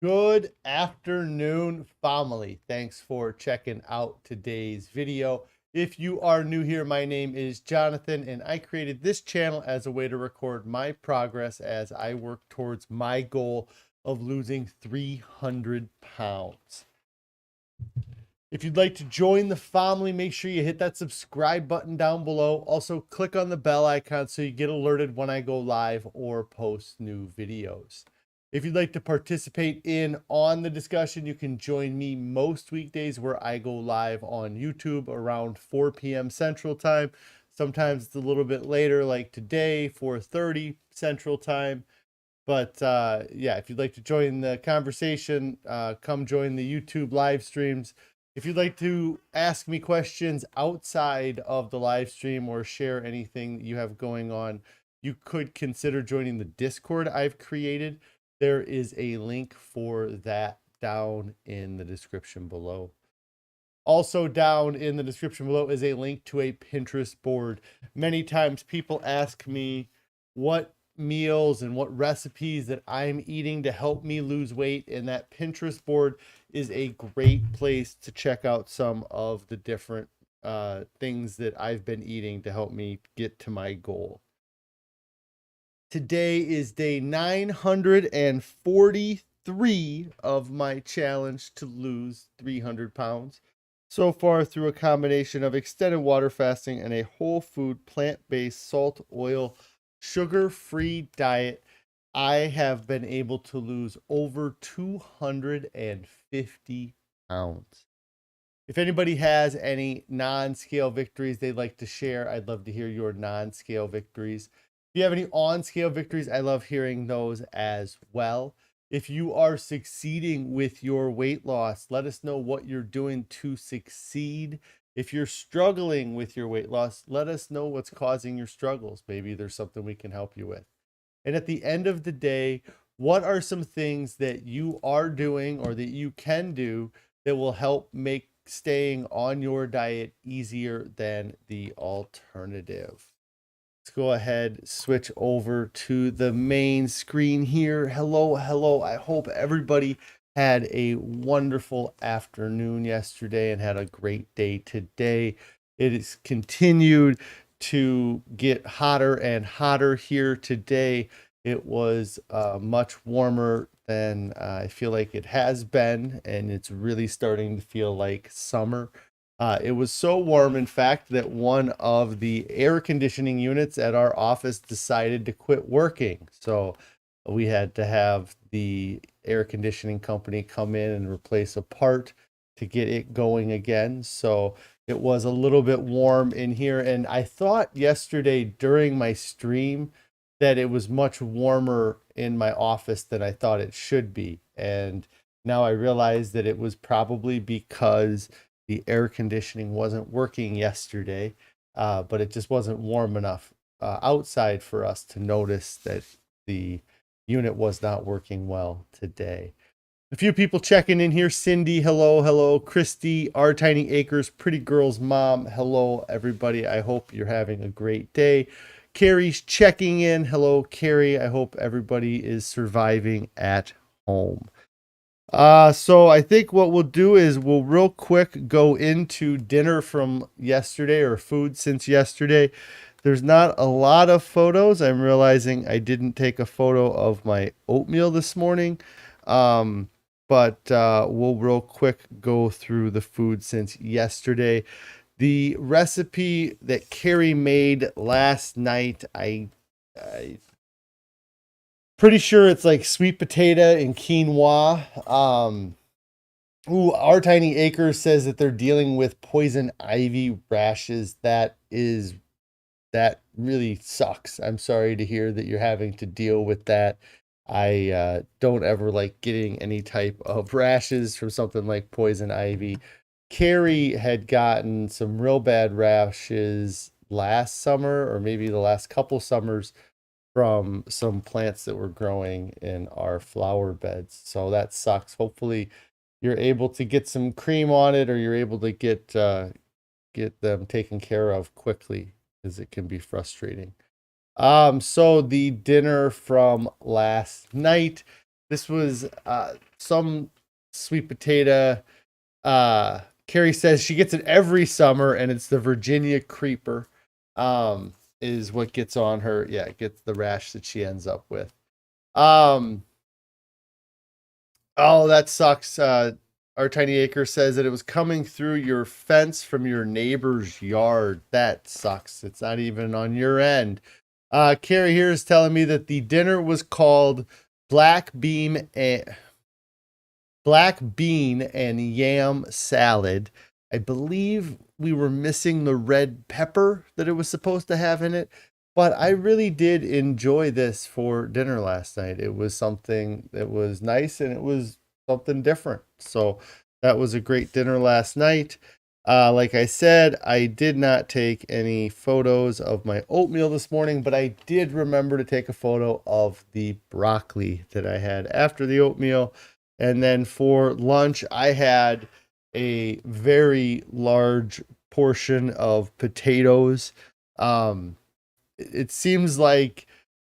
Good afternoon, family. Thanks for checking out today's video. If you are new here, my name is Jonathan, and I created this channel as a way to record my progress as I work towards my goal of losing 300 pounds. If you'd like to join the family, make sure you hit that subscribe button down below. Also, click on the bell icon so you get alerted when I go live or post new videos. If you'd like to participate on the discussion, you can join me most weekdays where I go live on YouTube around 4 p.m. Central Time. Sometimes it's a little bit later, like today, 4:30 Central Time. But yeah, if you'd like to join the conversation, come join the YouTube live streams. If you'd like to ask me questions outside of the live stream or share anything that you have going on, you could consider joining the Discord I've created. There is a link for that down in the description below. Also down in the description below is a link to a Pinterest board. Many times people ask me what meals and what recipes that I'm eating to help me lose weight, and that Pinterest board is a great place to check out some of the different things that I've been eating to help me get to my goal. Today is day 943 of my challenge to lose 300 pounds. So far, through a combination of extended water fasting and a whole food, plant-based, salt, oil, sugar-free diet, I have been able to lose over 250 pounds. If anybody has any non-scale victories they'd like to share, I'd love to hear your non-scale victories. If you have any on-scale victories, I love hearing those as well. If you are succeeding with your weight loss, let us know what you're doing to succeed. If you're struggling with your weight loss, let us know what's causing your struggles. Maybe there's something we can help you with. And at the end of the day, what are some things that you are doing or that you can do that will help make staying on your diet easier than the alternative? Let's go ahead, switch over to the main screen here. Hello. I hope everybody had a wonderful afternoon yesterday and had a great day today. It has continued to get hotter and hotter here today. It was much warmer than I feel like it has been, and it's really starting to feel like summer. It was so warm, in fact, that one of the air conditioning units at our office decided to quit working. So we had to have the air conditioning company come in and replace a part to get it going again. So it was a little bit warm in here. And I thought yesterday during my stream that it was much warmer in my office than I thought it should be. And now I realize that it was probably because the air conditioning wasn't working yesterday, but it just wasn't warm enough outside for us to notice that the unit was not working well today. A few people checking in here. Cindy, hello. Christy, Our Tiny Acres, Pretty Girl's mom, hello, everybody. I hope you're having a great day. Carrie's checking in. Hello, Carrie. I hope everybody is surviving at home. So I think what we'll do is we'll real quick go into dinner from yesterday, or food since yesterday. There's not a lot of photos. I'm realizing I didn't take a photo of my oatmeal this morning. But we'll real quick go through the food since yesterday. The recipe that Carrie made last night, I pretty sure it's like sweet potato and quinoa. Our Tiny Acres says that they're dealing with poison ivy rashes. That really sucks. I'm sorry to hear that you're having to deal with that. I don't ever like getting any type of rashes from something like poison ivy. Carrie had gotten some real bad rashes last summer, or maybe the last couple summers, from some plants that were growing in our flower beds. So that sucks. Hopefully you're able to get some cream on it, or you're able to get them taken care of quickly, because it can be frustrating. So the dinner from last night, This was some sweet potato. Carrie says she gets it every summer, and it's the Virginia creeper. Is what gets on her. Yeah, it gets the rash that she ends up with. Oh, that sucks. Our Tiny Acre says that it was coming through your fence from your neighbor's yard. That sucks. It's not even on your end. Carrie here is telling me that the dinner was called black bean and yam salad. I believe we were missing the red pepper that it was supposed to have in it, but I really did enjoy this for dinner last night. It was something that was nice and it was something different. So that was a great dinner last night. Like I said, I did not take any photos of my oatmeal this morning, but I did remember to take a photo of the broccoli that I had after the oatmeal. And then for lunch, I had a very large portion of potatoes. It seems like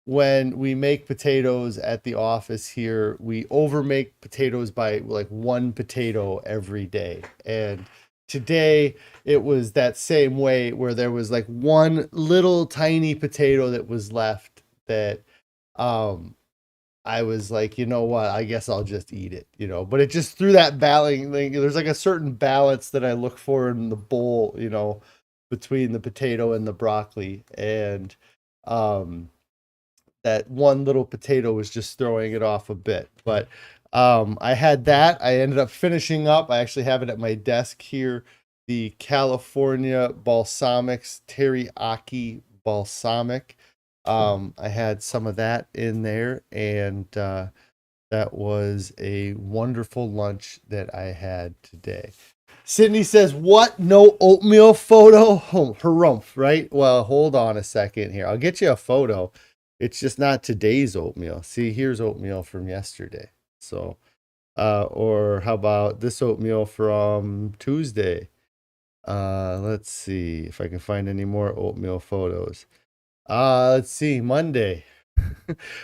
when we make potatoes at the office here, we overmake potatoes by like one potato every day. And today it was that same way where there was like one little tiny potato that was left that I was like, you know what? I guess I'll just eat it, But it just threw that balance. Like, there's like a certain balance that I look for in the bowl, between the potato and the broccoli, and that one little potato was just throwing it off a bit. But I had that. I ended up finishing up. I actually have it at my desk here. The California Balsamics Teriyaki Balsamic. I had some of that in there, and that was a wonderful lunch that I had today. Sydney says, what? No oatmeal photo? Oh, harumph, right? Well, hold on a second here. I'll get you a photo. It's just not today's oatmeal. See, here's oatmeal from yesterday. So, or how about this oatmeal from Tuesday? Let's see if I can find any more oatmeal photos. Let's see, Monday.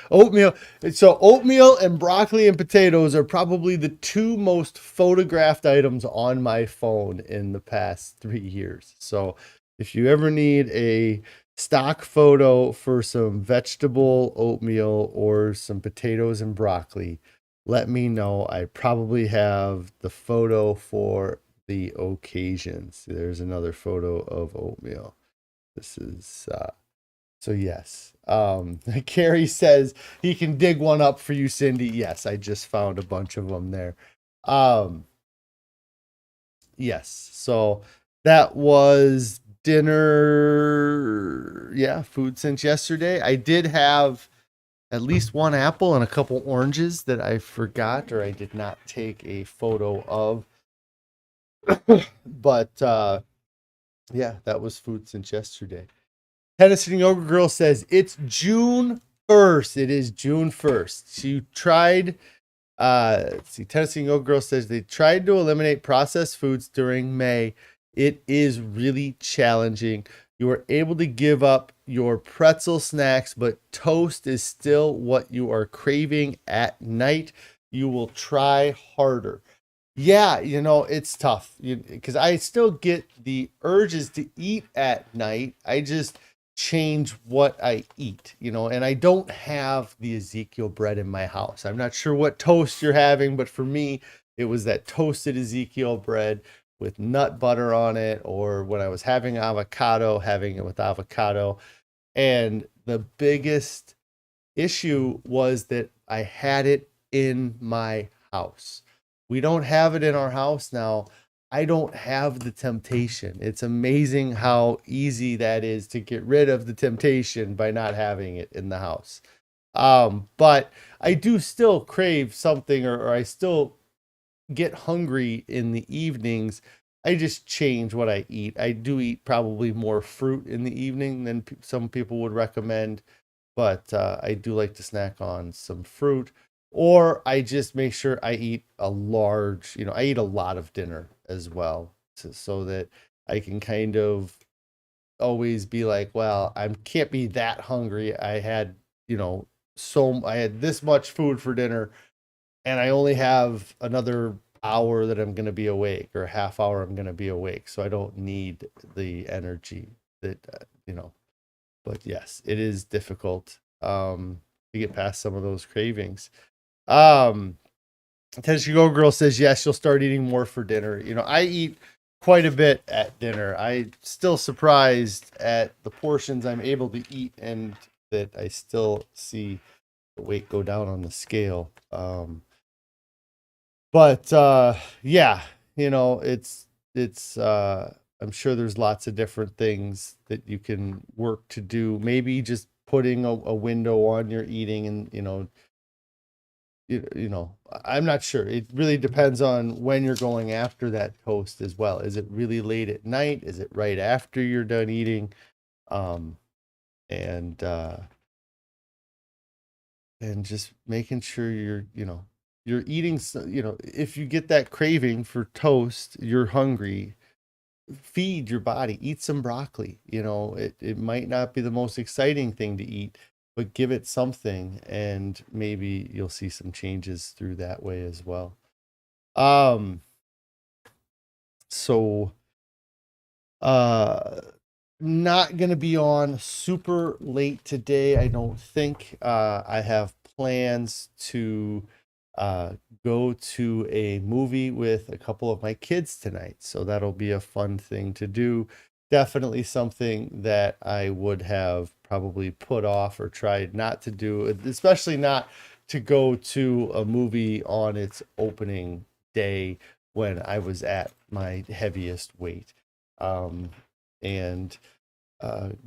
Oatmeal. So oatmeal and broccoli and potatoes are probably the two most photographed items on my phone in the past 3 years. So if you ever need a stock photo for some vegetable oatmeal or some potatoes and broccoli, let me know. I probably have the photo for the occasions. There's another photo of oatmeal. This is so yes. Carrie says he can dig one up for you, Cindy. Yes, I just found a bunch of them there. Yes. So that was dinner. Yeah, food since yesterday. I did have at least one apple and a couple oranges that I forgot or I did not take a photo of. But yeah, that was food since yesterday. Tennessee Yoga Girl says it's June 1st. It is June 1st. She tried. Let's see. Tennessee Yoga Girl says they tried to eliminate processed foods during May. It is really challenging. You are able to give up your pretzel snacks, but toast is still what you are craving at night. You will try harder. Yeah, it's tough because I still get the urges to eat at night. I just change what I eat, and I don't have the Ezekiel bread in my house. I'm not sure what toast you're having, but for me, it was that toasted Ezekiel bread with nut butter on it, or when I was having avocado, having it with avocado. And the biggest issue was that I had it in my house. We don't have it in our house now. I don't have the temptation. It's amazing how easy that is to get rid of the temptation by not having it in the house. But I do still crave something, or I still get hungry in the evenings. I just change what I eat. I do eat probably more fruit in the evening than some people would recommend, but I do like to snack on some fruit. Or I just make sure I eat I eat a lot of dinner as well, so that I can kind of always be like, well, I can't be that hungry. I had, I had this much food for dinner. and I only have another hour that I'm going to be awake, or a half hour I'm going to be awake. So I don't need the energy that, but yes, it is difficult to get past some of those cravings. Tennessee Go Girl says, yes, you'll start eating more for dinner. I eat quite a bit at dinner. I'm still surprised at the portions I'm able to eat, and that I still see the weight go down on the scale. But yeah, it's I'm sure there's lots of different things that you can work to do. Maybe just putting a window on your eating, and I'm not sure. It really depends on when you're going after that toast as well. Is it really late at night? Is it right after you're done eating? Um, and just making sure you're eating, if you get that craving for toast, you're hungry, feed your body, eat some broccoli. It might not be the most exciting thing to eat, but give it something, and maybe you'll see some changes through that way as well. So uh not gonna be on super late today, I don't think. I have plans to go to a movie with a couple of my kids tonight, so that'll be a fun thing to do. Definitely something that I would have probably put off or tried not to do, especially not to go to a movie on its opening day when I was at my heaviest weight. And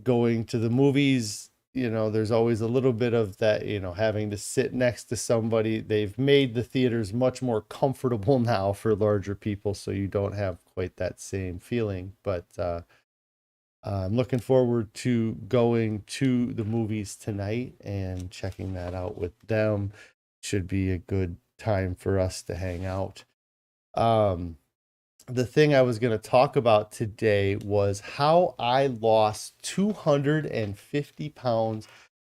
going to the movies, there's always a little bit of that, having to sit next to somebody. They've made the theaters much more comfortable now for larger people, so you don't have quite that same feeling. But I'm looking forward to going to the movies tonight and checking that out with them. Should be a good time for us to hang out. The thing I was going to talk about today was how I lost 250 pounds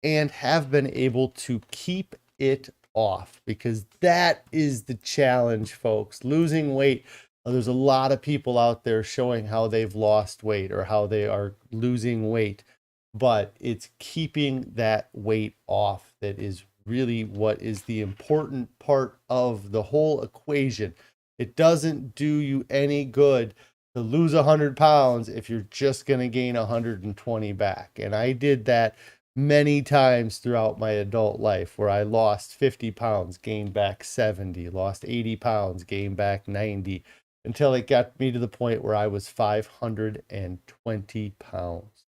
and have been able to keep it off, because that is the challenge, folks. Losing weight. There's a lot of people out there showing how they've lost weight or how they are losing weight, but it's keeping that weight off that is really what is the important part of the whole equation. It doesn't do you any good to lose 100 pounds if you're just going to gain 120 back. And I did that many times throughout my adult life, where I lost 50 pounds, gained back 70, lost 80 pounds, gained back 90, until it got me to the point where I was 520 pounds.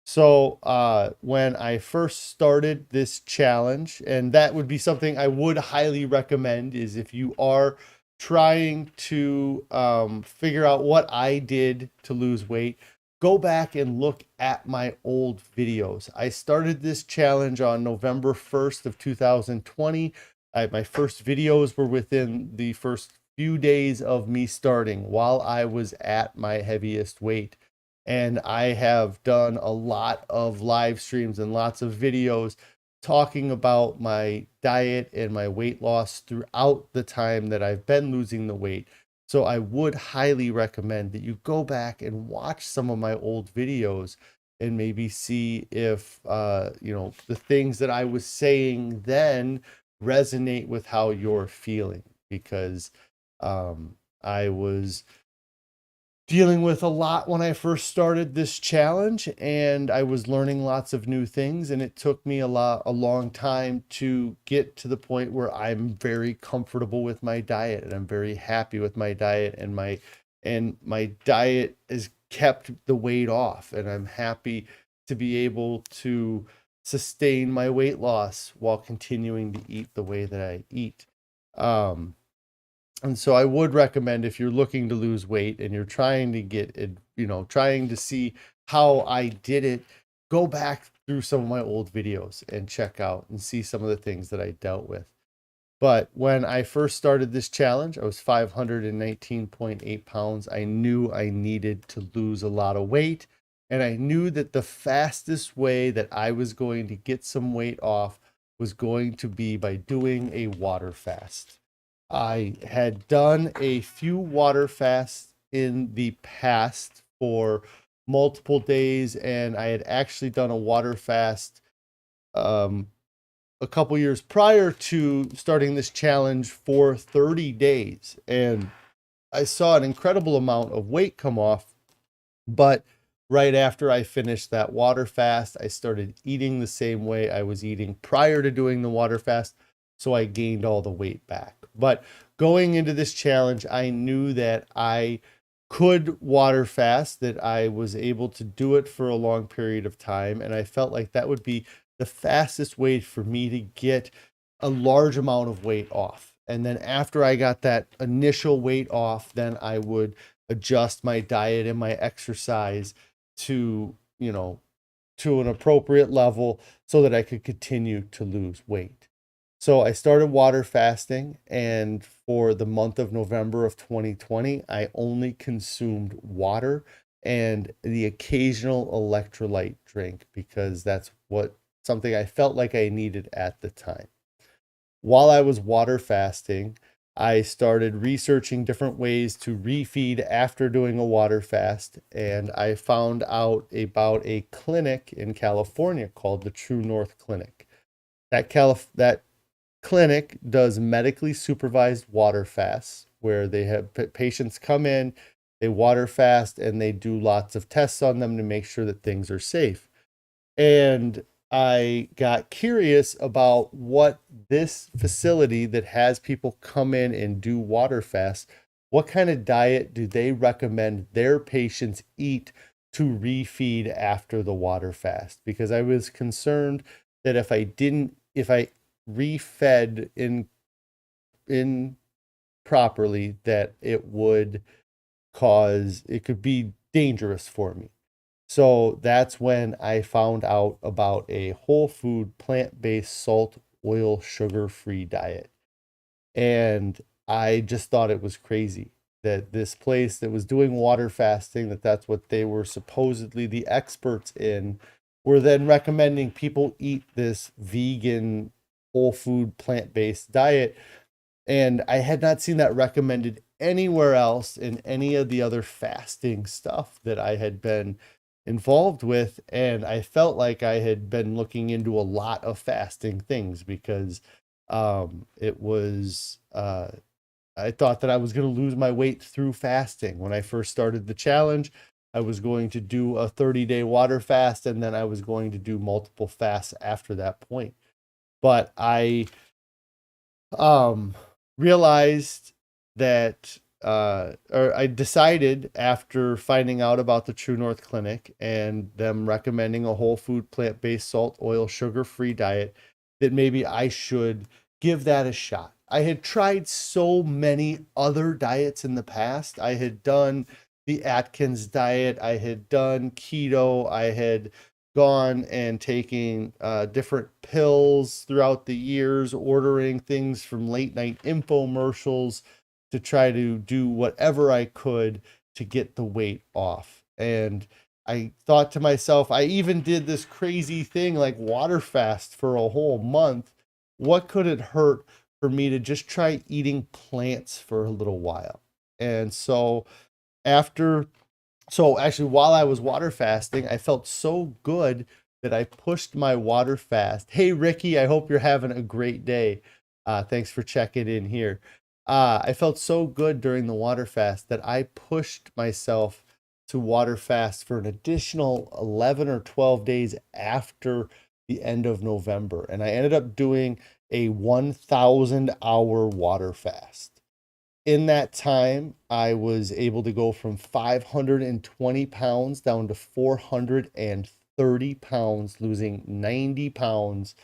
So when I first started this challenge, and that would be something I would highly recommend, is if you are trying to figure out what I did to lose weight, go back and look at my old videos. I started this challenge on November 1st of 2020. My first videos were within the first few days of me starting, while I was at my heaviest weight. And I have done a lot of live streams and lots of videos talking about my diet and my weight loss throughout the time that I've been losing the weight. So I would highly recommend that you go back and watch some of my old videos and maybe see if the things that I was saying then resonate with how you're feeling, because I was dealing with a lot when I first started this challenge, and I was learning lots of new things, and it took me a long time to get to the point where I'm very comfortable with my diet, and I'm very happy with my diet, and my diet has kept the weight off, and I'm happy to be able to sustain my weight loss while continuing to eat the way that I eat. And so I would recommend, if you're looking to lose weight and you're trying to get it, trying to see how I did it, go back through some of my old videos and check out and see some of the things that I dealt with. But when I first started this challenge, I was 519.8 pounds. I knew I needed to lose a lot of weight. And I knew that the fastest way that I was going to get some weight off was going to be by doing a water fast. I had done a few water fasts in the past for multiple days, and I had actually done a water fast a couple years prior to starting this challenge for 30 days. And I saw an incredible amount of weight come off. But right after I finished that water fast, I started eating the same way I was eating prior to doing the water fast. So I gained all the weight back. But going into this challenge, I knew that I could water fast, that I was able to do it for a long period of time. And I felt like that would be the fastest way for me to get a large amount of weight off. And then after I got that initial weight off, then I would adjust my diet and my exercise to, to an appropriate level so that I could continue to lose weight. So I started water fasting, and for the month of November of 2020, I only consumed water and the occasional electrolyte drink because that's something I felt like I needed at the time. While I was water fasting, I started researching different ways to refeed after doing a water fast, and I found out about a clinic in California called the True North Clinic. That clinic does medically supervised water fasts where they have patients come in, they water fast, and they do lots of tests on them to make sure that things are safe. And I got curious about what this facility that has people come in and do water fasts, what kind of diet do they recommend their patients eat to refeed after the water fast? Because I was concerned that if I refed in properly, that it could be dangerous for me. So that's when I found out about a whole food, plant-based, salt, oil, sugar-free diet. And I just thought it was crazy that this place that was doing water fasting, that's what they were supposedly the experts in, were then recommending people eat this vegan, whole food, plant-based diet. And I had not seen that recommended anywhere else in any of the other fasting stuff that I had been involved with. And I felt like I had been looking into a lot of fasting things because I thought that I was going to lose my weight through fasting. When I first started the challenge, I was going to do a 30-day water fast, and then I was going to do multiple fasts after that point. But I realized that or I decided after finding out about the True North Clinic and them recommending a whole food, plant-based, salt, oil, sugar-free diet, that maybe I should give that a shot. I had tried so many other diets in the past. I had done the Atkins diet, I had done keto, I had gone and taking different pills throughout the years, ordering things from late night infomercials to try to do whatever I could to get the weight off. And I thought to myself, I even did this crazy thing like water fast for a whole month. What could it hurt for me to just try eating plants for a little while? And so actually, while I was water fasting, I felt so good that I pushed my water fast. Hey, Ricky, I hope you're having a great day. Thanks for checking in here. I felt so good during the water fast that I pushed myself to water fast for an additional 11 or 12 days after the end of November. And I ended up doing a 1,000-hour water fast. In that time, I was able to go from 520 pounds down to 430 pounds, losing 90 pounds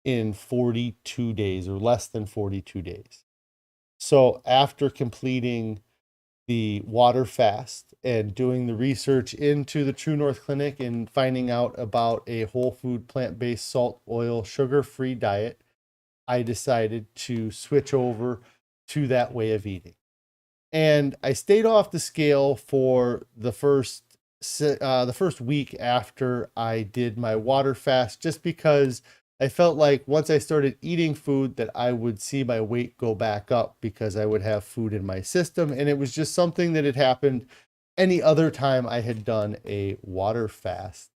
in 42 days or less than 42 days. So after completing the water fast and doing the research into the True North Clinic and finding out about a whole food, plant-based, salt, oil, sugar-free diet, I decided to switch over to that way of eating. And I stayed off the scale for the first week after I did my water fast, just because I felt like once I started eating food that I would see my weight go back up because I would have food in my system. And it was just something that had happened any other time I had done a water fast.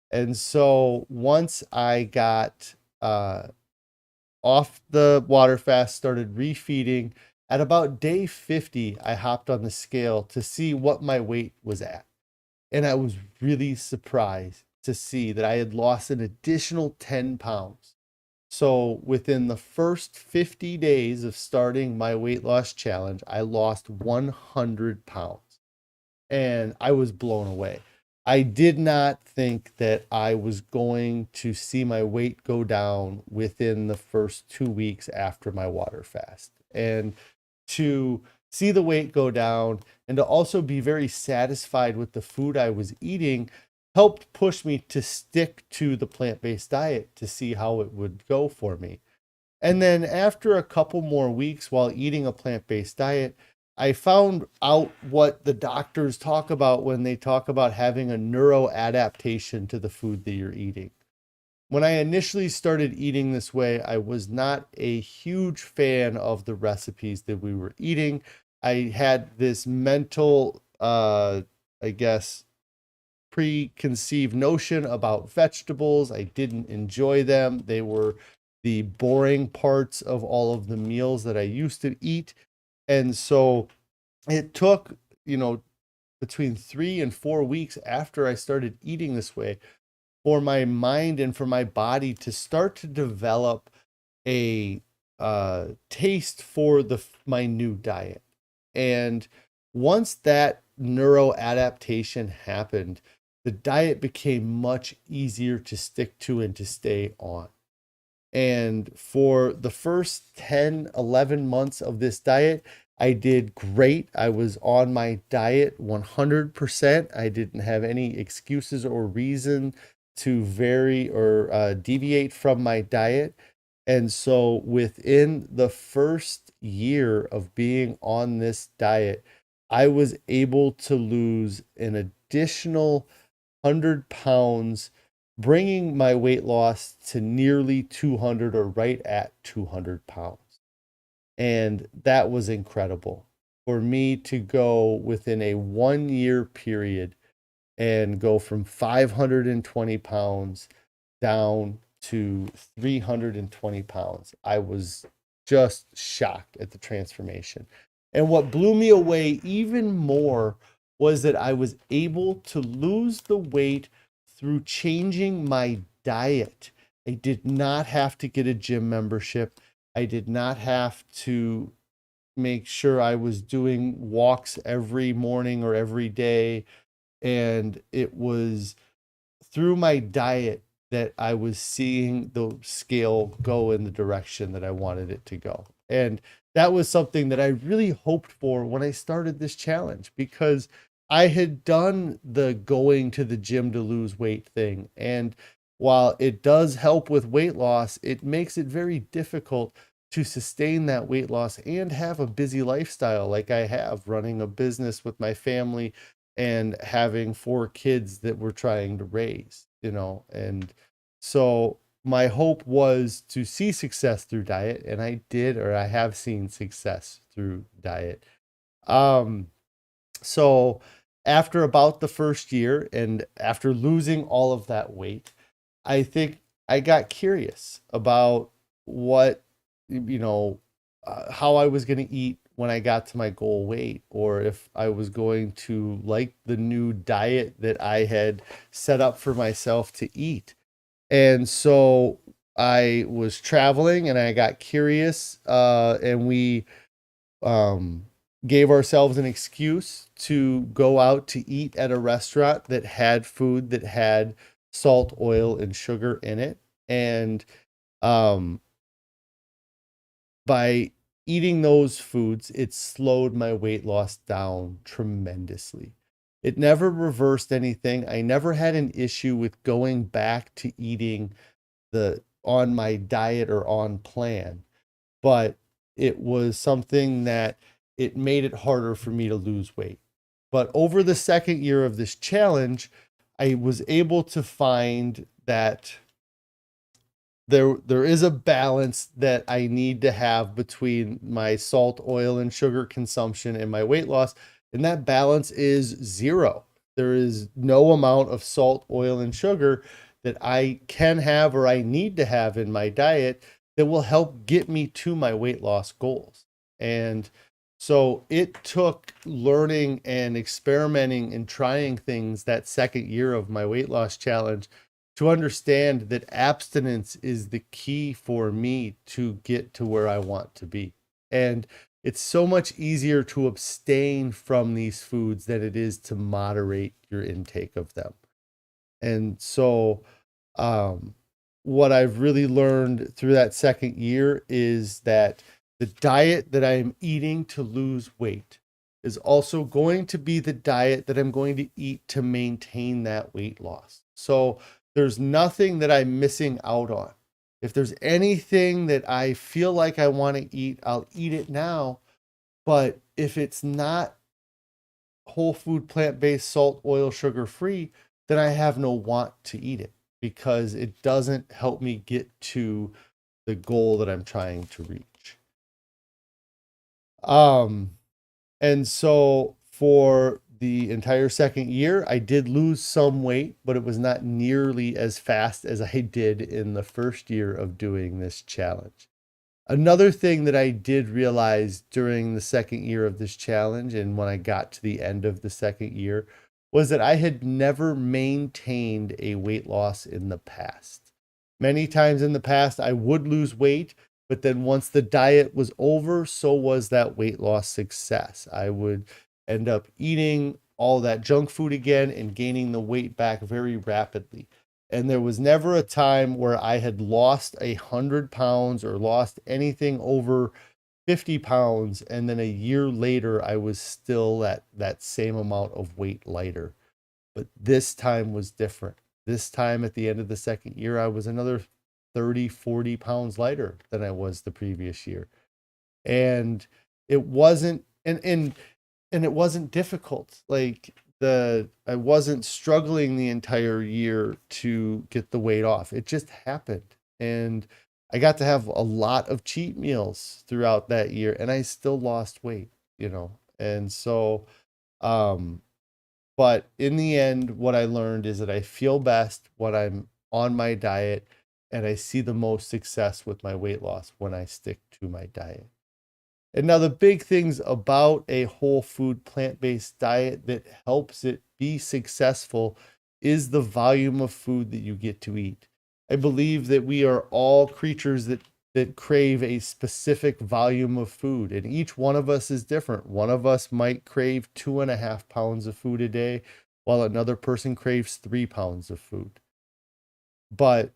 And so once I got off the water fast, started refeeding, at about day 50, I hopped on the scale to see what my weight was at. And I was really surprised to see that I had lost an additional 10 pounds. So within the first 50 days of starting my weight loss challenge, I lost 100 pounds and I was blown away. I did not think that I was going to see my weight go down within the first 2 weeks after my water fast. And to see the weight go down and to also be very satisfied with the food I was eating helped push me to stick to the plant-based diet to see how it would go for me. And then after a couple more weeks while eating a plant-based diet, I found out what the doctors talk about when they talk about having a neuroadaptation to the food that you're eating. When I initially started eating this way, I was not a huge fan of the recipes that we were eating. I had this mental, I guess, preconceived notion about vegetables. I didn't enjoy them. They were the boring parts of all of the meals that I used to eat. And so it took, between 3 and 4 weeks after I started eating this way for my mind and for my body to start to develop a taste for my new diet. And once that neuroadaptation happened, the diet became much easier to stick to and to stay on. And for the first 10, 11 months of this diet, I did great. I was on my diet 100%. I didn't have any excuses or reason to vary or deviate from my diet. And so within the first year of being on this diet, I was able to lose an additional 100 pounds, bringing my weight loss to nearly 200 or right at 200 pounds. And that was incredible for me to go within a 1 year period and go from 520 pounds down to 320 pounds. I was just shocked at the transformation. And what blew me away even more was that I was able to lose the weight through changing my diet. I did not have to get a gym membership. I did not have to make sure I was doing walks every morning or every day. And it was through my diet that I was seeing the scale go in the direction that I wanted it to go. And that was something that I really hoped for when I started this challenge, because I had done the going to the gym to lose weight thing. And while it does help with weight loss, it makes it very difficult to sustain that weight loss and have a busy lifestyle like I have, running a business with my family and having 4 kids that we're trying to raise, and so my hope was to see success through diet, and I did, or I have seen success through diet. So after about the first year and after losing all of that weight, I think I got curious about what, how I was going to eat when I got to my goal weight, or if I was going to like the new diet that I had set up for myself to eat. And so I was traveling and I got curious, and we gave ourselves an excuse to go out to eat at a restaurant that had food that had salt, oil, and sugar in it. And by eating those foods, it slowed my weight loss down tremendously. It never reversed anything. I never had an issue with going back to eating on my diet or on plan, but it was something that it made it harder for me to lose weight. But over the second year of this challenge, I was able to find that there is a balance that I need to have between my salt, oil, and sugar consumption and my weight loss, and that balance is zero. There is no amount of salt, oil, and sugar that I can have or I need to have in my diet that will help get me to my weight loss goals. And so it took learning and experimenting and trying things that second year of my weight loss challenge to understand that abstinence is the key for me to get to where I want to be. And it's so much easier to abstain from these foods than it is to moderate your intake of them. And so, what I've really learned through that second year is that the diet that I'm eating to lose weight is also going to be the diet that I'm going to eat to maintain that weight loss. So there's nothing that I'm missing out on. If there's anything that I feel like I want to eat, I'll eat it now. But if it's not whole food, plant-based, salt, oil, sugar free, then I have no want to eat it because it doesn't help me get to the goal that I'm trying to reach. And so for the entire second year, I did lose some weight, but it was not nearly as fast as I did in the first year of doing this challenge. Another thing that I did realize during the second year of this challenge and when I got to the end of the second year was that I had never maintained a weight loss in the past. Many times in the past, I would lose weight, but then once the diet was over, so was that weight loss success. I would end up eating all that junk food again and gaining the weight back very rapidly. And there was never a time where I had lost 100 pounds or lost anything over 50 pounds. And then a year later, I was still at that same amount of weight lighter. But this time was different. This time at the end of the second year, I was another 30, 40 pounds lighter than I was the previous year. And it wasn't, and it wasn't difficult. Like I wasn't struggling the entire year to get the weight off. It just happened. And I got to have a lot of cheat meals throughout that year and I still lost weight, And so, but in the end, what I learned is that I feel best when I'm on my diet and I see the most success with my weight loss when I stick to my diet. And now the big things about a whole food plant-based diet that helps it be successful is the volume of food that you get to eat. I believe that we are all creatures that crave a specific volume of food, and each one of us is different. One of us might crave 2.5 pounds of food a day, while another person craves 3 pounds of food. But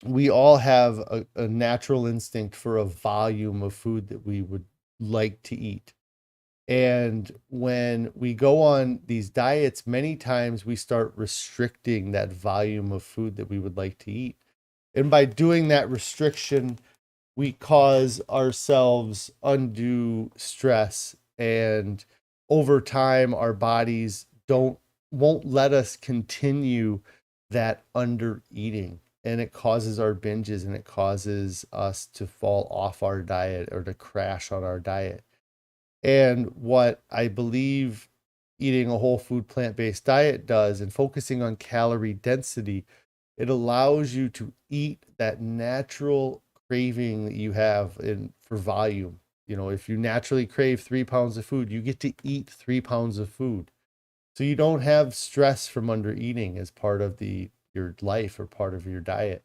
we all have a natural instinct for a volume of food that we would like to eat. And when we go on these diets, many times we start restricting that volume of food that we would like to eat. And by doing that restriction, we cause ourselves undue stress. And over time, our bodies won't let us continue that under eating. And it causes our binges and it causes us to fall off our diet or to crash on our diet. And what I believe eating a whole food plant-based diet does and focusing on calorie density, it allows you to eat that natural craving that you have for volume. If you naturally crave 3 pounds of food, you get to eat 3 pounds of food. So you don't have stress from under eating as part of your life or part of your diet.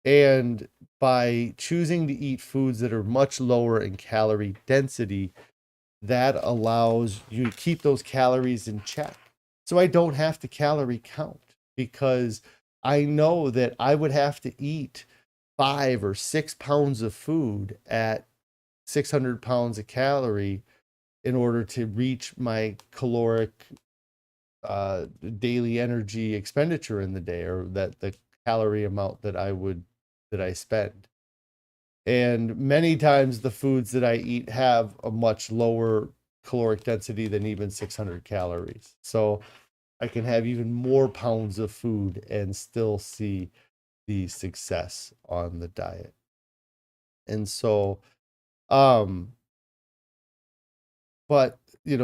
And by choosing to eat foods that are much lower in calorie density, that allows you to keep those calories in check. So I don't have to calorie count because I know that I would have to eat 5 or 6 pounds of food at 600 pounds of calorie in order to reach my caloric daily energy expenditure in the day, or that the calorie amount that I spend. And many times the foods that I eat have a much lower caloric density than even 600 calories. So I can have even more pounds of food and still see the success on the diet. And so, um, but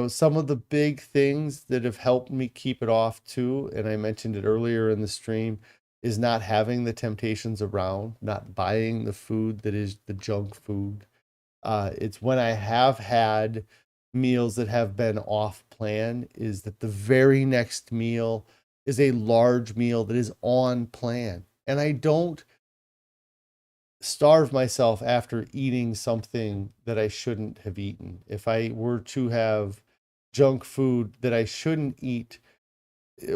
some of the big things that have helped me keep it off too, and I mentioned it earlier in the stream, is not having the temptations around, not buying the food that is the junk food. It's when I have had meals that have been off plan, is that the very next meal is a large meal that is on plan. And I don't starve myself after eating something that I shouldn't have eaten. If I were to have junk food that I shouldn't eat,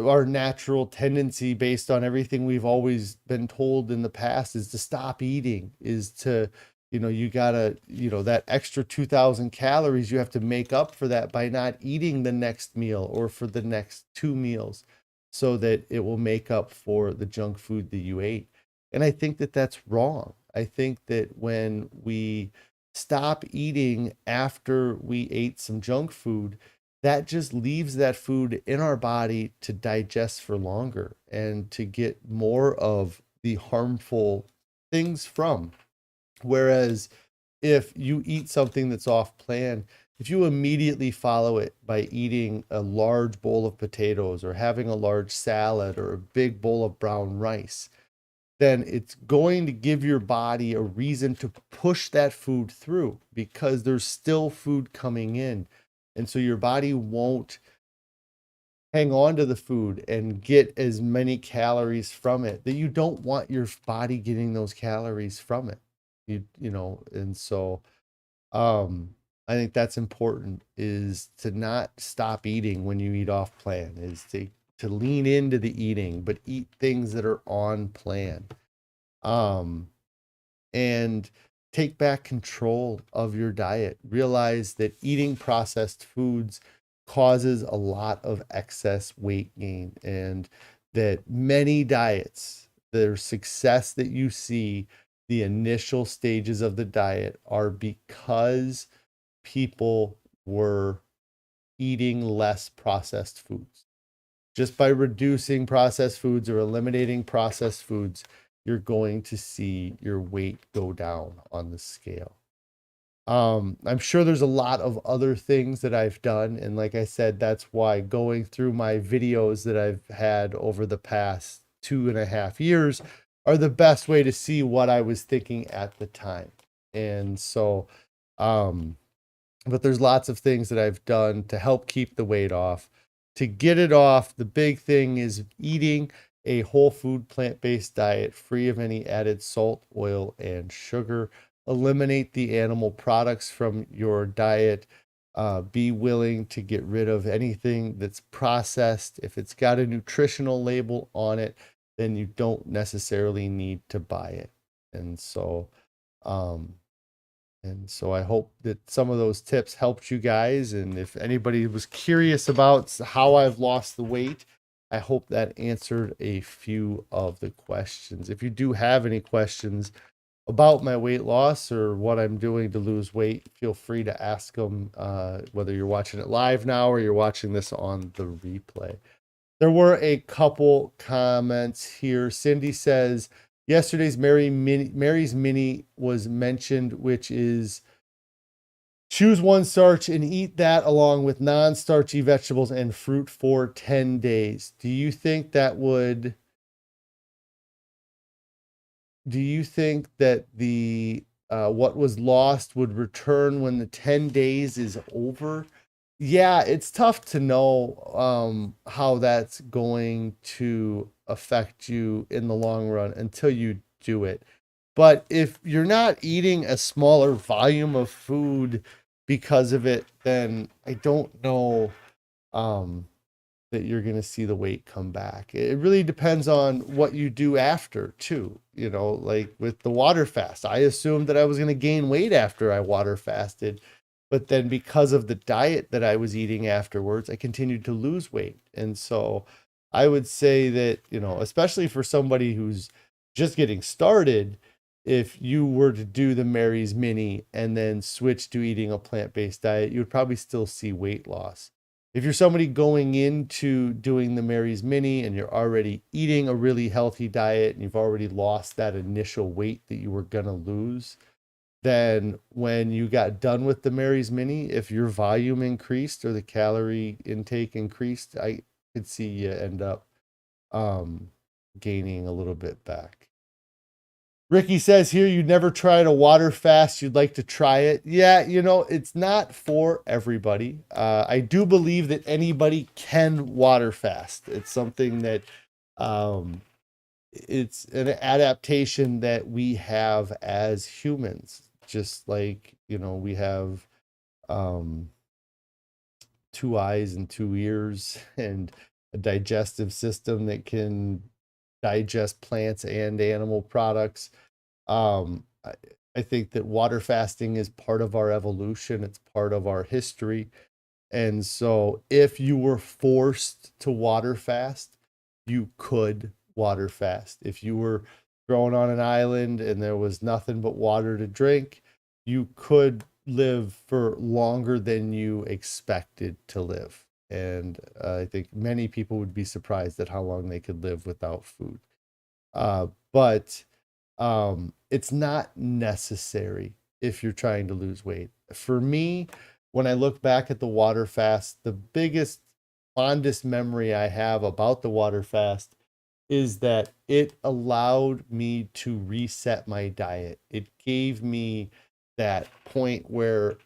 our natural tendency based on everything we've always been told in the past is to stop eating, is to, you gotta, that extra 2,000 calories, you have to make up for that by not eating the next meal or for the next two meals so that it will make up for the junk food that you ate. And I think that that's wrong. I think that when we stop eating after we ate some junk food, that just leaves that food in our body to digest for longer and to get more of the harmful things from. Whereas if you eat something that's off plan, if you immediately follow it by eating a large bowl of potatoes or having a large salad or a big bowl of brown rice, then it's going to give your body a reason to push that food through because there's still food coming in. And so your body won't hang on to the food and get as many calories from it that you don't want your body getting those calories from it. And so I think that's important, is to not stop eating when you eat off plan, is to lean into the eating, but eat things that are on plan. And take back control of your diet. Realize that eating processed foods causes a lot of excess weight gain, and that many diets, their success that you see, the initial stages of the diet are because people were eating less processed foods. Just by reducing processed foods or eliminating processed foods, you're going to see your weight go down on the scale. I'm sure there's a lot of other things that I've done. And like I said, that's why going through my videos that I've had over the past 2.5 years are the best way to see what I was thinking at the time. And so, but there's lots of things that I've done to help keep the weight off. To get it off, the big thing is eating a whole food plant-based diet free of any added salt, oil, and sugar. Eliminate the animal products from your diet. Be willing to get rid of anything that's processed. If it's got a nutritional label on it, then you don't necessarily need to buy it. And so I hope that some of those tips helped you guys. And if anybody was curious about how I've lost the weight, I hope that answered a few of the questions. If you do have any questions about my weight loss or what I'm doing to lose weight, feel free to ask them, whether you're watching it live now or you're watching this on the replay. There were a couple comments here. Cindy says, yesterday's Mary's Mini was mentioned, which is choose one starch and eat that along with non-starchy vegetables and fruit for 10 days. Do you think that the what was lost would return when the 10 days is over? Yeah, it's tough to know how that's going to affect you in the long run until you do it. But if you're not eating a smaller volume of food because of it, then I don't know that you're going to see the weight come back. It really depends on what you do after too. Like with the water fast, I assumed that I was going to gain weight after I water fasted, but then because of the diet that I was eating afterwards, I continued to lose weight. And so I would say that, especially for somebody who's just getting started, if you were to do the Mary's Mini and then switch to eating a plant-based diet, you would probably still see weight loss. If you're somebody going into doing the Mary's Mini and you're already eating a really healthy diet and you've already lost that initial weight that you were going to lose, then when you got done with the Mary's Mini, if your volume increased or the calorie intake increased, I could see you end up gaining a little bit back. Ricky says here, you never tried a water fast. You'd like to try it. Yeah, it's not for everybody. I do believe that anybody can water fast. It's something that it's an adaptation that we have as humans. Just like, we have two eyes and two ears and a digestive system that can digest plants and animal products. I think that water fasting is part of our evolution. It's part of our history. And so if you were forced to water fast, you could water fast. If you were thrown on an island and there was nothing but water to drink, you could live for longer than you expected to live. And I think many people would be surprised at how long they could live without food. But it's not necessary if you're trying to lose weight. For me, when I look back at the water fast, the biggest, fondest memory I have about the water fast is that it allowed me to reset my diet. It gave me that point where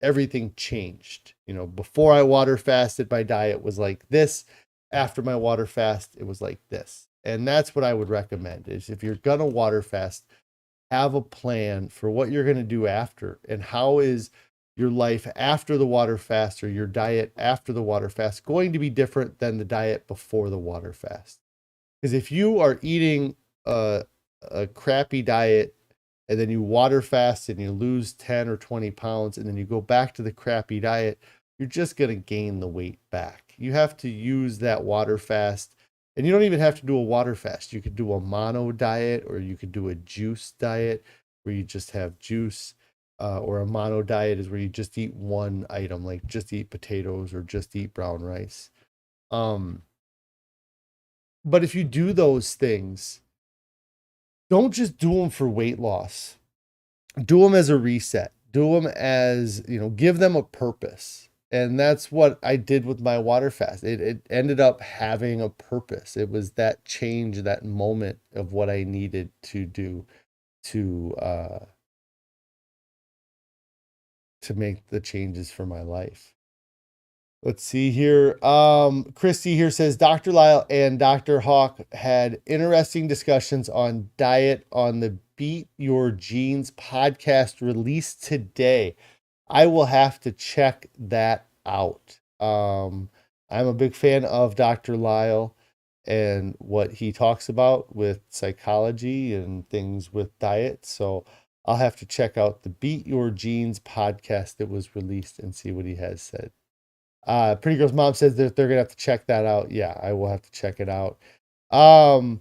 everything changed. Before I water fasted, my diet was like this. After my water fast, it was like this. And that's what I would recommend is if you're going to water fast, have a plan for what you're going to do after, and how is your life after the water fast or your diet after the water fast going to be different than the diet before the water fast. Because if you are eating a crappy diet and then you water fast and you lose 10 or 20 pounds and then you go back to the crappy diet, you're just going to gain the weight back. You have to use that water fast. And you don't even have to do a water fast. You could do a mono diet, or you could do a juice diet where you just have juice, or a mono diet is where you just eat one item, like just eat potatoes or just eat brown rice. But if you do those things, don't just do them for weight loss. Do them as a reset. Do them as, give them a purpose. And that's what I did with my water fast. It ended up having a purpose. It was that change, that moment of what I needed to do to make the changes for my life. Let's see here. Christy here says Dr. Lisle and Dr. Hawk had interesting discussions on diet on the Beat Your Genes podcast released today. I will have to check that out. I'm a big fan of Dr. Lisle and what he talks about with psychology and things with diet. So I'll have to check out the Beat Your Genes podcast that was released and see what he has said. Pretty Girl's mom says that they're gonna have to check that out. Yeah, I will have to check it out. And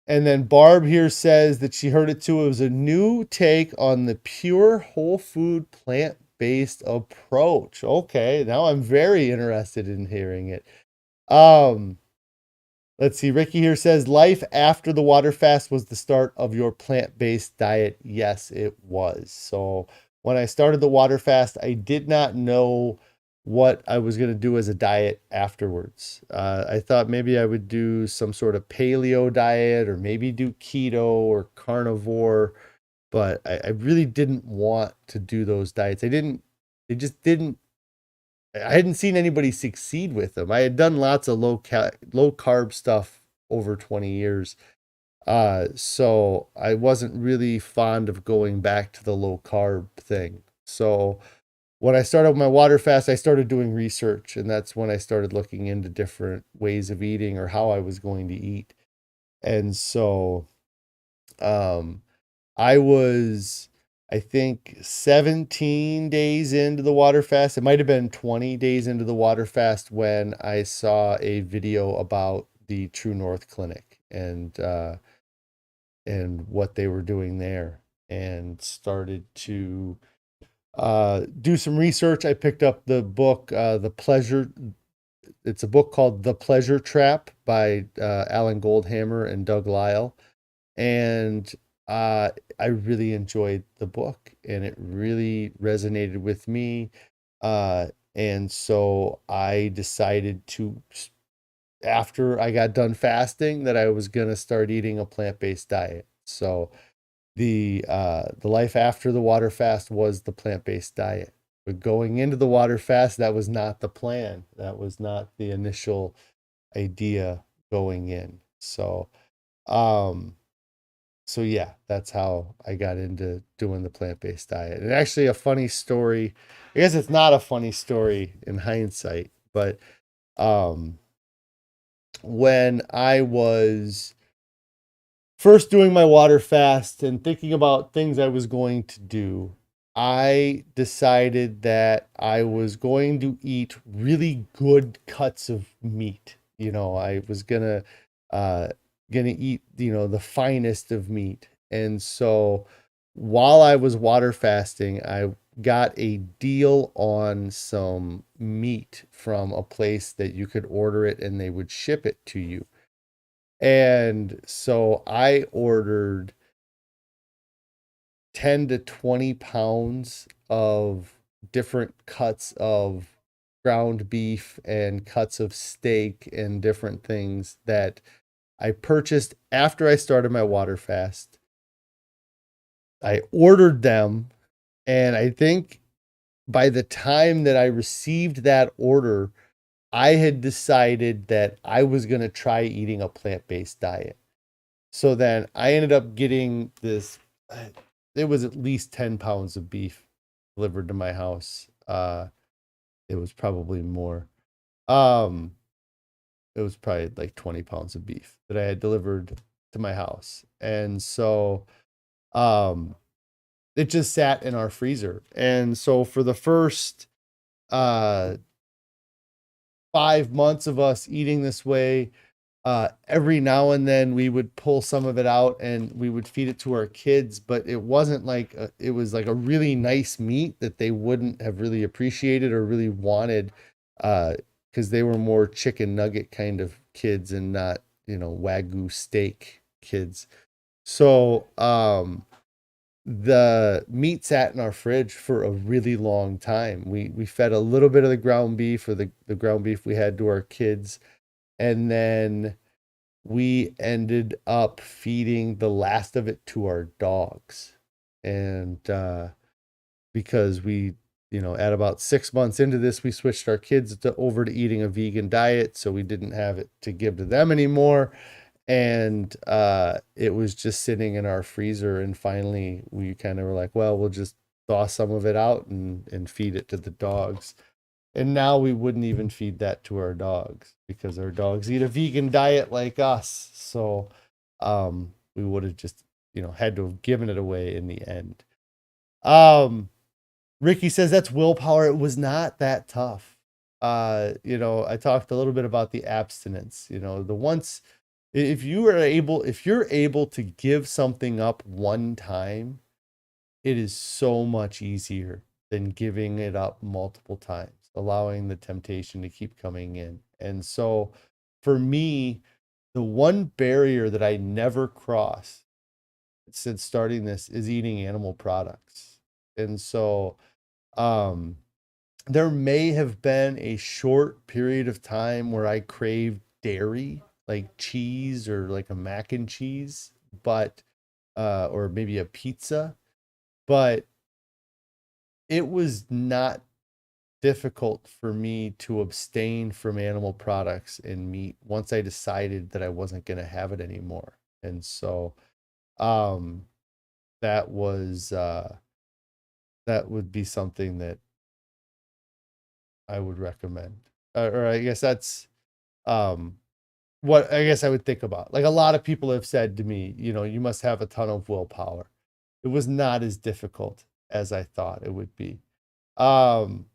then Barb here says that she heard it too. It was a new take on the pure whole food plant-based approach. Okay, now I'm very interested in hearing it. Let's see. Ricky here says life after the water fast was the start of your plant-based diet. Yes, it was. So when I started the water fast, I did not know what I was going to do as a diet afterwards. I thought maybe I would do some sort of paleo diet or maybe do keto or carnivore, but I really didn't want to do those diets. I hadn't seen anybody succeed with them. I had done lots of low carb stuff over 20 years. So I wasn't really fond of going back to the low carb thing. So when I started my water fast, I started doing research, and that's when I started looking into different ways of eating or how I was going to eat. And so I was, I think, 17 days into the water fast. It might have been 20 days into the water fast when I saw a video about the True North Clinic and what they were doing there, and started to do some research. I picked up the book, it's a book called The Pleasure Trap by Alan Goldhamer and Doug Lisle. And I really enjoyed the book and it really resonated with me. And so I decided to, after I got done fasting, that I was going to start eating a plant-based diet. So the life after the water fast was the plant-based diet. But going into the water fast, that was not the plan. That was not the initial idea going in. Um, so yeah, that's how I got into doing the plant-based diet. And actually a funny story, I guess it's not a funny story in hindsight, but um, when I was first doing my water fast and thinking about things I was going to do, I decided that I was going to eat really good cuts of meat. I was gonna eat, the finest of meat. And so while I was water fasting, I got a deal on some meat from a place that you could order it and they would ship it to you. And so I ordered 10 to 20 pounds of different cuts of ground beef and cuts of steak and different things that I purchased after I started my water fast. I ordered them, and I think by the time that I received that order, I had decided that I was going to try eating a plant-based diet. So then I ended up getting this, it was at least 10 pounds of beef delivered to my house. It was probably more. Um, it was probably like 20 pounds of beef that I had delivered to my house. And so um, it just sat in our freezer. And so for the first uh, 5 months of us eating this way, every now and then we would pull some of it out and we would feed it to our kids, but it wasn't like it was like a really nice meat that they wouldn't have really appreciated or really wanted, because they were more chicken nugget kind of kids and not, Wagyu steak kids. So the meat sat in our fridge for a really long time. We fed a little bit of the ground beef, or the ground beef we had, to our kids, and then we ended up feeding the last of it to our dogs. And because we, at about 6 months into this, we switched our kids over to eating a vegan diet, so we didn't have it to give to them anymore. And it was just sitting in our freezer, and finally we kind of were like, well, we'll just thaw some of it out and feed it to the dogs. And now we wouldn't even feed that to our dogs because our dogs eat a vegan diet like us. So we would have just, had to have given it away in the end. Ricky says that's willpower. It was not that tough. I talked a little bit about the abstinence, if you're able to give something up one time, it is so much easier than giving it up multiple times, allowing the temptation to keep coming in. And so for me, the one barrier that I never cross since starting this is eating animal products. And so there may have been a short period of time where I craved dairy, like cheese or like a mac and cheese, but or maybe a pizza, but it was not difficult for me to abstain from animal products and meat once I decided that I wasn't going to have it anymore. And so um that was that would be something that I would recommend. Or I guess that's um what I guess I would think about. Like, a lot of people have said to me, you must have a ton of willpower. It was not as difficult as I thought it would be. Um,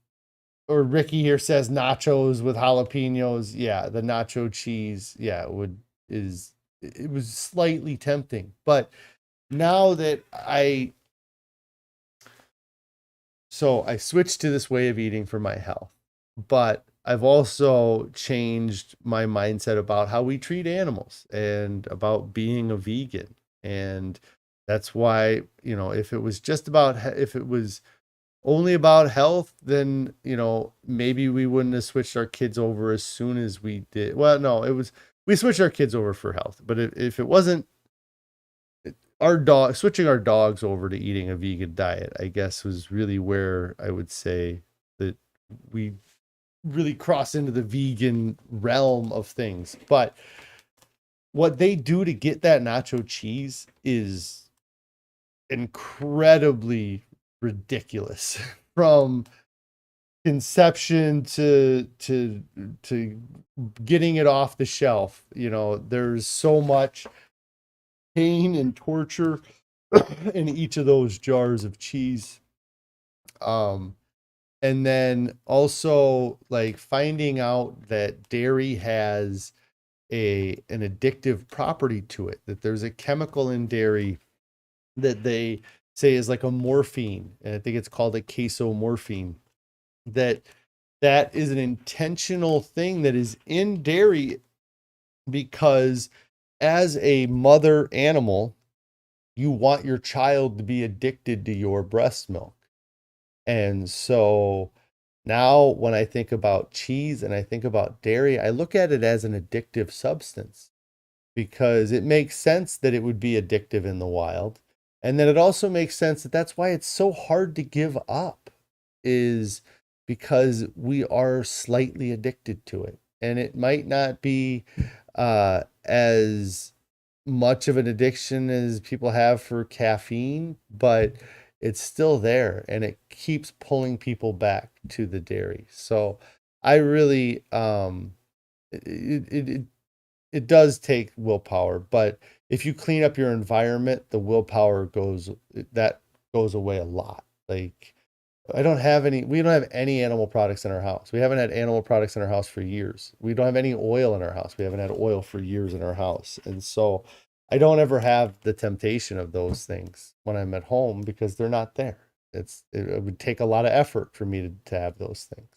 or Ricky here says nachos with jalapenos. Yeah, the nacho cheese. Yeah, it was slightly tempting, but now that I so I switched to this way of eating for my health, but I've also changed my mindset about how we treat animals and about being a vegan. And that's why, if it was just about, if it was only about health, then, maybe we wouldn't have switched our kids over as soon as we did. Well, no, we switched our kids over for health, but if it wasn't switching our dogs over to eating a vegan diet, I guess was really where I would say that we really cross into the vegan realm of things. But what they do to get that nacho cheese is incredibly ridiculous from conception to getting it off the shelf. There's so much pain and torture in each of those jars of cheese. And then also like finding out that dairy has an addictive property to it, that there's a chemical in dairy that they say is like a morphine, and I think it's called a casomorphine, that is an intentional thing that is in dairy because as a mother animal, you want your child to be addicted to your breast milk. And so now when I think about cheese and I think about dairy, I look at it as an addictive substance because it makes sense that it would be addictive in the wild. And then it also makes sense that that's why it's so hard to give up, is because we are slightly addicted to it. And it might not be as much of an addiction as people have for caffeine, but it's still there and it keeps pulling people back to the dairy. So I really, it does take willpower, but if you clean up your environment, the willpower goes away a lot. Like we don't have any animal products in our house. We haven't had animal products in our house for years. We don't have any oil in our house. We haven't had oil for years in our house. And so I don't ever have the temptation of those things when I'm at home because they're not there. It would take a lot of effort for me to have those things.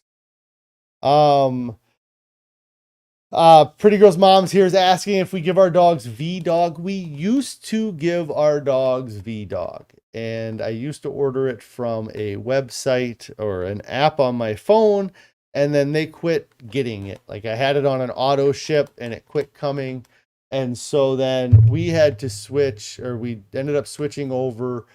Pretty Girl's Mom's here is asking if we give our dogs V-Dog. We used to give our dogs V-Dog, and I used to order it from a website or an app on my phone, and then they quit getting it. Like I had it on an auto ship and it quit coming. And so then we had to switch, or we ended up switching over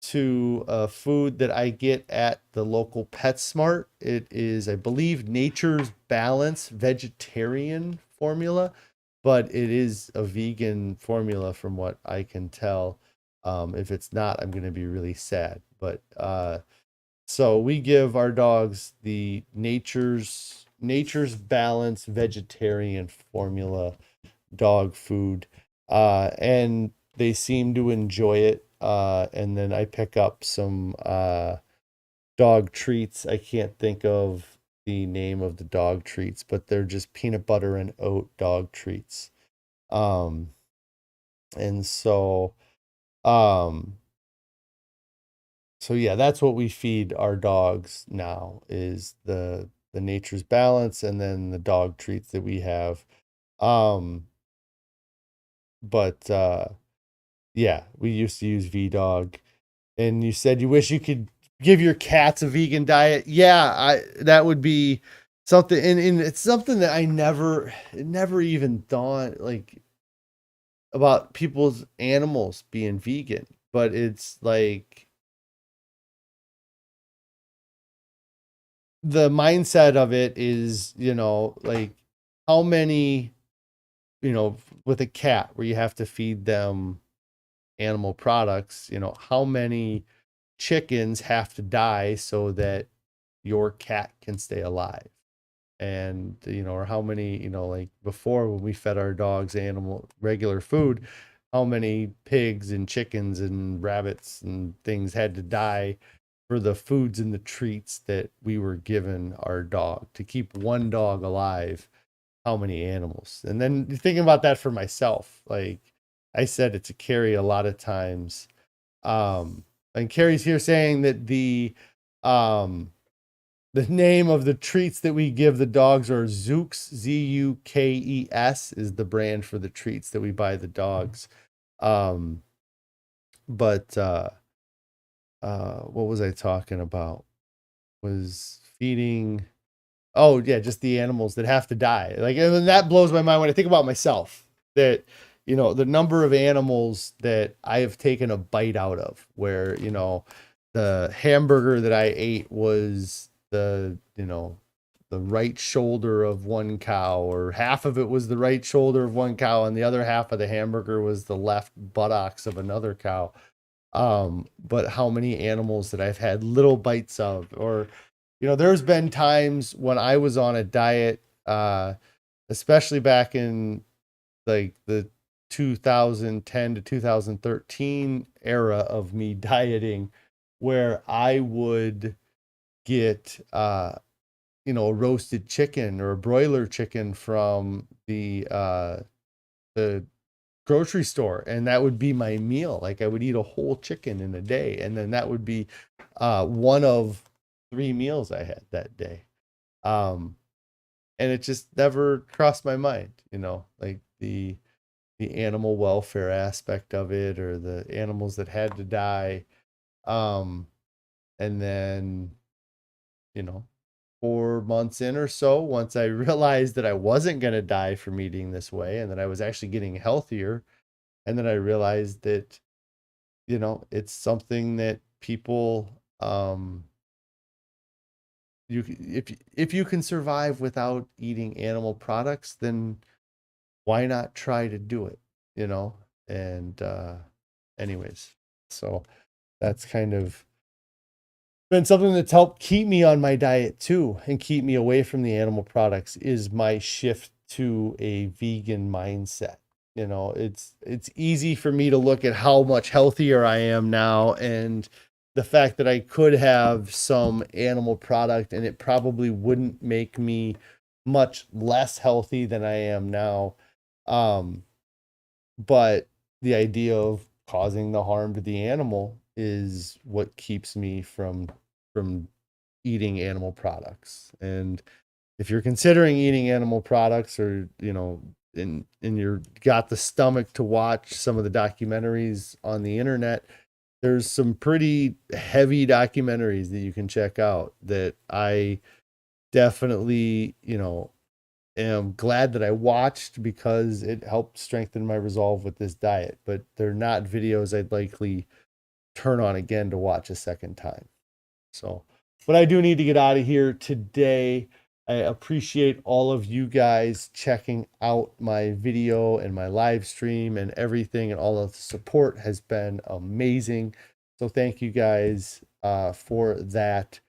to a food that I get at the local PetSmart. It is, I believe, Nature's Balance vegetarian formula, but it is a vegan formula from what I can tell. If it's not, I'm going to be really sad. But so we give our dogs the Nature's Balance vegetarian formula dog food, and they seem to enjoy it. And then I pick up some dog treats. I can't think of the name of the dog treats, but they're just peanut butter and oat dog treats. And so so yeah, that's what we feed our dogs now, is the Nature's Balance and then the dog treats that we have. But yeah, we used to use V-Dog. And you said you wish you could give your cats a vegan diet. Yeah, that would be something, and it's something that it never even thought like about people's animals being vegan. But it's like the mindset of it is, like how many, with a cat where you have to feed them animal products, how many chickens have to die so that your cat can stay alive. And or how many, like before when we fed our dogs regular food, how many pigs and chickens and rabbits and things had to die for the foods and the treats that we were given our dog to keep one dog alive. How many animals? And then thinking about that for myself, like I said it to Carrie a lot of times. And Carrie's here saying that the The name of the treats that we give the dogs are Zukes, Zukes is the brand for the treats that we buy the dogs. But what was I talking about? Was feeding. Oh yeah, just the animals that have to die. Like, and that blows my mind when I think about myself. That, the number of animals that I have taken a bite out of, where, the hamburger that I ate was the right shoulder of one cow, or half of it was the right shoulder of one cow, and the other half of the hamburger was the left buttocks of another cow. But how many animals that I've had little bites of, or, there's been times when I was on a diet, especially back in like the 2010 to 2013 era of me dieting, where I would get, a roasted chicken or a broiler chicken from the grocery store, and that would be my meal. Like, I would eat a whole chicken in a day, and then that would be one of 3 meals I had that day. And it just never crossed my mind, like the animal welfare aspect of it, or the animals that had to die. And then, you know 4 months in or so, once I realized that I wasn't going to die from eating this way, and that I was actually getting healthier, and then I realized that, it's something that people, if you can survive without eating animal products, then why not try to do it, you know? And anyways, so that's kind of been something that's helped keep me on my diet too, and keep me away from the animal products, is my shift to a vegan mindset. It's easy for me to look at how much healthier I am now, and the fact that I could have some animal product and it probably wouldn't make me much less healthy than I am now. Um, but the idea of causing the harm to the animal is what keeps me from eating animal products. And if you're considering eating animal products, or and you're got the stomach to watch some of the documentaries on the internet, there's some pretty heavy documentaries that you can check out that I definitely, am glad that I watched, because it helped strengthen my resolve with this diet. But they're not videos I'd likely turn on again to watch a second time. So, but I do need to get out of here today. I appreciate all of you guys checking out my video and my live stream and everything, and all of the support has been amazing. So thank you guys for that.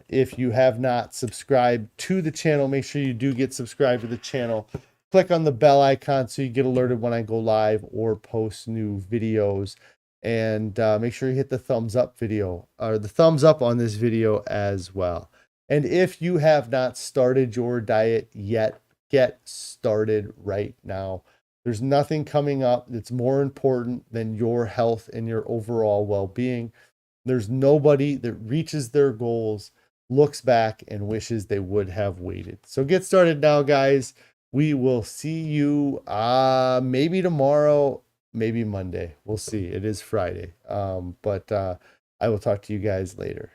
If you have not subscribed to the channel, make sure you do get subscribed to the channel. Click on the bell icon so you get alerted when I go live or post new videos. And make sure you hit the thumbs up video, or the thumbs up on this video as well. And if you have not started your diet yet, get started right now. There's nothing coming up that's more important than your health and your overall well-being. There's nobody that reaches their goals, looks back, and wishes they would have waited. So get started now, guys. We will see you maybe tomorrow, maybe Monday. We'll see. It is Friday. But I will talk to you guys later.